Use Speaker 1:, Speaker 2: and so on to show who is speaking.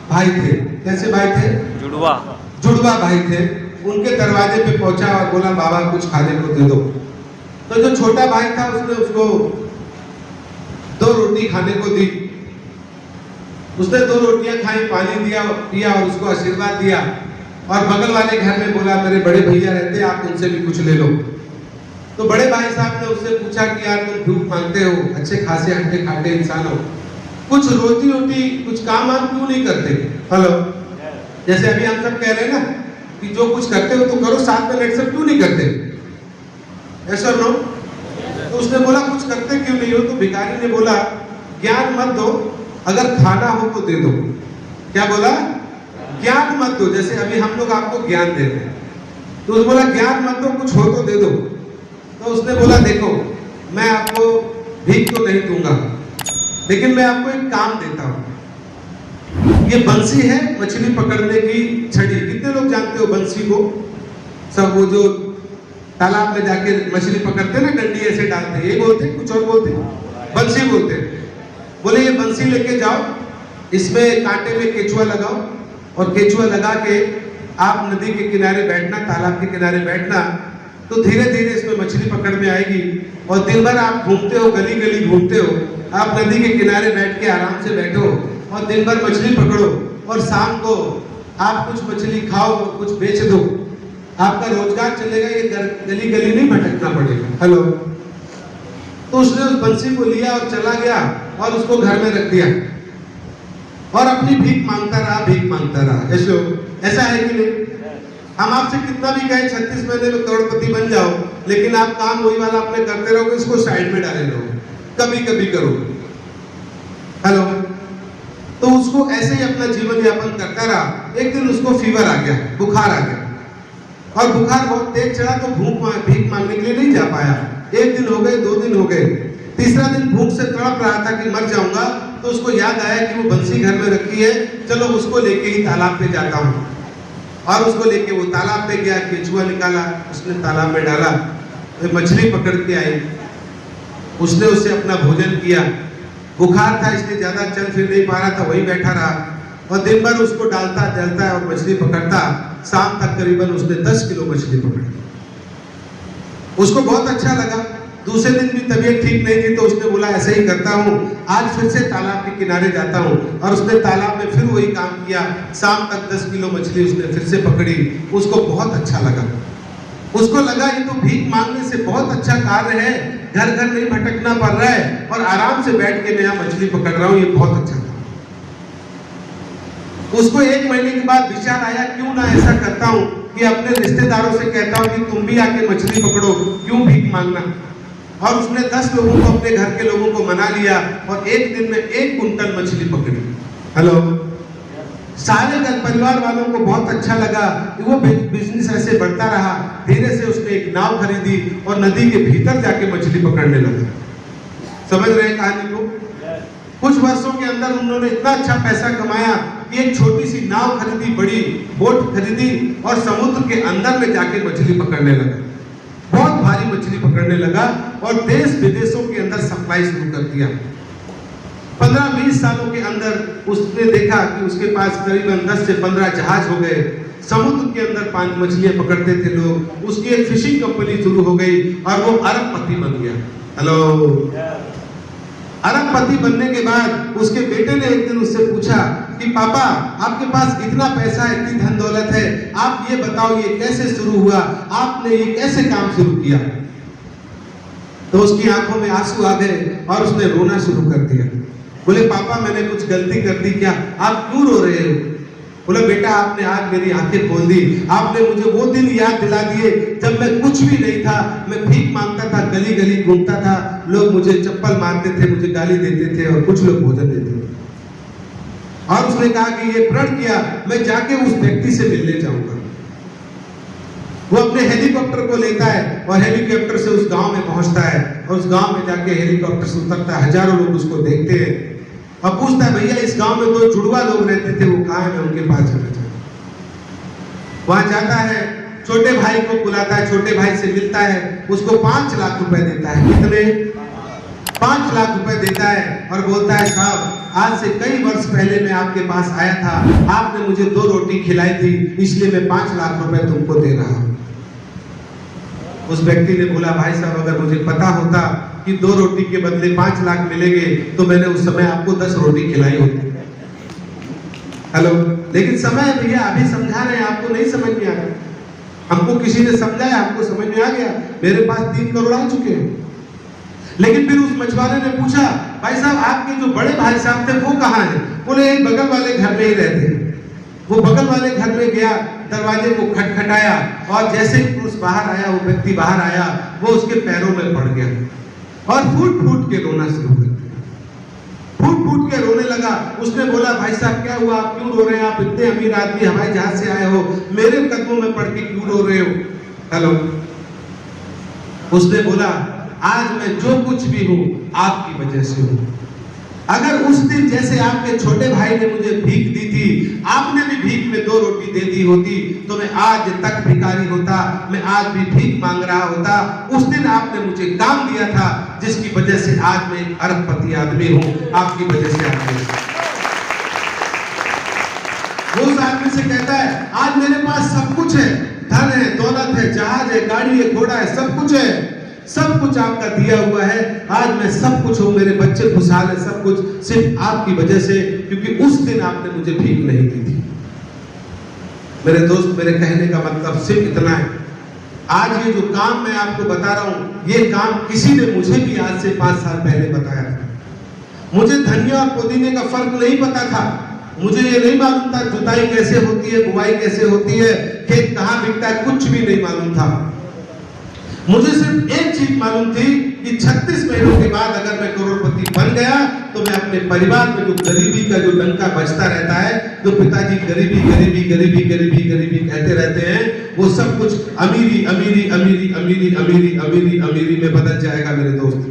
Speaker 1: भाई थे। कैसे भाई थे?
Speaker 2: जुड़वा
Speaker 1: जुड़वा भाई थे। उनके दरवाजे पे पहुंचा और बोला बाबा कुछ खाने को दे दो। तो जो छोटा भाई था उसने उसको 2 रोटी खाने को दी। उसने 2 रोटियां खाई, पानी दिया, पिया और उसको आशीर्वाद दिया। और बगल वाले घर में बोला मेरे बड़े भैया रहते, आप उनसे भी कुछ ले लो। तो बड़े भाई साहब ने उससे पूछा कि यार तुम भूख मांगते हो, अच्छे खासे हट्टे खाटे इंसान हो, कुछ रोटी रोटी कुछ काम वाम क्यों नहीं करते? हेलो, जैसे अभी हम सब कह रहे हैं ना कि जो कुछ करते हो तो करो, साथ में लेट क्यों नहीं करते? ऐसा नो? तो उसने बोला कुछ करते क्यों नहीं हो? तो भिखारी ने बोला ज्ञान मत दो, अगर खाना हो तो दे दो। क्या बोला? ज्ञान मत दो। जैसे अभी हम लोग आपको ज्ञान दे रहे हैं, तो उसने बोला ज्ञान मत दो, कुछ हो तो दे दो। तो उसने बोला देखो मैं आपको भीख तो नहीं दूंगा, लेकिन मैं आपको एक काम देता हूं। ये बंसी है मछली पकड़ने की छड़ी। कितने लोग जानते हो बंसी को? सब वो जो तालाब में जाके मछली पकड़ते हैं ना, डंडी ऐसे डालते हैं, ये बोलते हैं, कुछ और बोलते हैं, बंसी बोलते हैं। बोले ये बंसी लेके जाओ, इसमें कांटे में केचुआ लगाओ और केचुआ लगा के आप नदी के किनारे बैठना, तालाब के किनारे बैठना, तो धीरे धीरे इसमें मछली पकड़ में आएगी। और दिन भर आप घूमते हो, गली गली घूमते हो, आप नदी के किनारे बैठ के आराम से बैठो और दिन भर मछली पकड़ो और शाम को आप कुछ मछली खाओ, कुछ बेच दो, आपका रोजगार चलेगा, ये गली गली नहीं भटकना पड़ेगा। हेलो, तो उसने उस बंसी को लिया और चला गया और उसको घर में रख दिया और अपनी भीख मांगता रहा, भीख मांगता रहा। ऐसा है कि नहीं? हम आपसे कितना भी कहें 36 महीने में करोड़पति बन जाओ, लेकिन आप काम वही वाला अपने करते रहोगे, इसको साइड में डाले रहोगे, कभी कभी करोगे। हेलो, तो उसको ऐसे ही अपना जीवन यापन करता रहा। एक दिन उसको फीवर आ गया, बुखार आ गया, और बुखार बहुत तेज चढ़ा तो भीख मांगने के लिए नहीं जा पाया। 1 दिन हो गए, 2 दिन हो गए, तीसरा दिन भूख से तड़प रहा था कि मर जाऊंगा। तो उसको याद आया कि वो बंसी घर में रखी है, चलो उसको लेके ही तालाब पे जाता हूँ। और उसको लेके वो तालाब पे गया, केचुआ निकाला, उसने तालाब में डाला, मछली पकड़ के आई, उसने उससे अपना भोजन किया। बुखार था इसलिए ज्यादा चल फिर नहीं पा रहा था, वही बैठा रहा और दिन भर उसको डालता जलता और मछली पकड़ता। शाम तक करीबन उसने 10 किलो मछली पकड़ी। उसको बहुत अच्छा लगा। दूसरे दिन भी तबीयत ठीक नहीं थी तो उसने बोला ऐसे ही करता हूँ, आज फिर से तालाब के किनारे जाता हूँ। और उसने तालाब में फिर वही काम किया। शाम तक 10 किलो मछली उसने फिर से पकड़ी। उसको बहुत अच्छा लगा। उसको लगा ये तो भीख मांगने से बहुत अच्छा कार्य है, घर घर नहीं भटकना पड़ रहा है और आराम से बैठ के मैं यहाँ मछली पकड़ रहा हूँ, ये बहुत अच्छा था। उसको 1 महीने के बाद विचार आया क्यों ना ऐसा करता हूँ कि अपने रिश्तेदारों से कहता हूँ कि तुम भी आके मछली पकड़ो, क्यों भीख मांगना। और उसने 10 लोगों को, अपने घर के लोगों को मना लिया और 1 दिन में 1 कुंटल मछली पकड़ी। हेलो, सारे घर परिवार वालों को बहुत अच्छा लगा कि वो बिजनेस ऐसे बढ़ता रहा। धीरे से उसने एक नाव खरीदी और नदी के भीतर जाके मछली पकड़ने लगा। समझ रहे हैं कहानी को? कुछ वर्षों के अंदर उन्होंने इतना अच्छा पैसा कमाया कि एक छोटी सी नाव खरीदी, बड़ी बोट खरीदी और समुद्र के अंदर में जाके मछली पकड़ने लगा। बहुत भारी मछली पकड़ने लगा और देश विदेशों के अंदर सप्लाई शुरू कर दिया। 15-20 सालों के अंदर उसने देखा कि उसके पास करीबन 10 से 15 जहाज हो गए। समुद्र के अंदर 5 मछलियां पकड़ते थे लोग। उसकी एक फिशिंग कंपनी शुरू हो गई और वो अरबपति बन गया। हेलो, अरबपति बनने के बाद उसके बेटे ने एक दिन उससे पूछा कि पापा आपके पास इतना पैसा है, इतनी धन दौलत है, आप ये बताओ ये कैसे शुरू हुआ, आपने ये कैसे काम शुरू किया? तो उसकी आंखों में आंसू आ गए और उसने रोना शुरू कर दिया। बोले पापा मैंने कुछ गलती कर दी क्या? आप क्यों रो रहे हो? बोला बेटा आपने आज मेरी आंखें खोल दी, आपने मुझे वो दिन याद दिला दिए जब मैं कुछ भी नहीं था, मैं भीख मांगता था, गली गली घूमता था, लोग मुझे चप्पल मारते थे, मुझे गाली देते थे और कुछ लोग भोजन देते थे। और उसने कहा कि ये प्रण किया मैं जाके उस व्यक्ति से मिलने जाऊंगा। वो अपने हेलीकॉप्टर को लेता है और हेलीकॉप्टर से उस गांव में पहुंचता है और उस गांव में जाके हेलीकॉप्टर से उतरता है। हजारों लोग उसको देखते हैं और पूछता है भैया इस गांव में 2 जुड़वा लोग रहते थे, वो कहाँ है, मैं उनके पास जाना चाहता हूं। वहां जाता है, छोटे भाई को बुलाता है, छोटे भाई से मिलता है, उसको 5 लाख रुपए देता है। कितने? 5 लाख रुपए देता है और बोलता है साहब आज से कई वर्ष पहले मैं आपके पास आया था, आपने मुझे 2 रोटी खिलाई थी, इसलिए मैं 5 लाख रुपए तुमको दे रहा हूं। उस व्यक्ति ने बोला, भाई साहब अगर मुझे पता होता कि 2 रोटी के बदले 5 लाख मिलेंगे तो मैंने उस समय आपको 10 रोटी खिलाई होती। हेलो, लेकिन समय भैया अभी समझा रहे हैं, आपको नहीं समझ में आ रहा। हमको किसी ने समझाया, हमको समझ में आ गया, मेरे पास 3 करोड़ आ चुके हैं। लेकिन फिर उस मछुआरे ने पूछा, भाई साहब आपके जो बड़े भाई साहब थे वो कहाँ हैं? बोले बगल वाले घर में ही रहते हैं। वो बगल वाले घर में गया, दरवाजे को खटखटाया और जैसे ही पुरुष बाहर आया, वो व्यक्ति बाहर आया, वो उसके पैरों में पड़ गया और फूट फूट के रोना शुरू कर दिया। फूट फूट के रोने लगा। उसने बोला, भाई साहब क्या हुआ, आप क्यों रो रहे हैं? आप इतने अमीर आदमी, हवाई जहाज से आए हो, मेरे कदमों में पड़ के क्यों रो रहे हो? हेलो, उसने बोला, आज मैं जो कुछ भी हूं आपकी वजह से हूं। अगर उस दिन जैसे आपके छोटे भाई ने मुझे भीख दी थी, आपने भी भीख में 2 रोटी दे दी होती तो मैं आज तक भिखारी होता, मैं आज भी भीख मांग रहा होता। उस दिन आपने मुझे काम दिया था, जिसकी वजह से आज मैं एक अरबपति आदमी हूं, आपकी वजह से आदमी। वो उस आदमी से कहता है, आज मेरे पास सब कुछ है, धन है, दौलत है, जहाज है, गाड़ी है, घोड़ा है, सब कुछ है, सब कुछ आपका दिया हुआ है। आज मैं सब कुछ हूं, मेरे बच्चे खुशहाल है, सब कुछ सिर्फ आपकी वजह से, क्योंकि उस दिन आपने मुझे भीख नहीं दी थी। मेरे दोस्त, मेरे कहने का मतलब सिर्फ इतना है, आज ये जो काम मैं आपको बता रहा हूं, ये काम किसी ने मुझे भी आज से 5 साल पहले बताया था। मुझे धनिया और पुदीने का फर्क नहीं पता था, मुझे ये नहीं मालूम था जुताई कैसे होती है, बुआई कैसे होती है, खेत कहाँ बिकता है, कुछ भी नहीं मालूम था। मुझे सिर्फ एक चीज मालूम थी कि 36 महीनों के बाद अगर मैं करोड़पति बन गया तो मैं अपने परिवार में जो गरीबी का जो डंका बजता रहता है, जो पिताजी गरीबी गरीबी गरीबी गरीबी गरीबी कहते रहते हैं, वो सब कुछ अमीरी अमीरी अमीरी अमीरी अमीरी अमीरी अमीरी में बदल जाएगा मेरे दोस्त।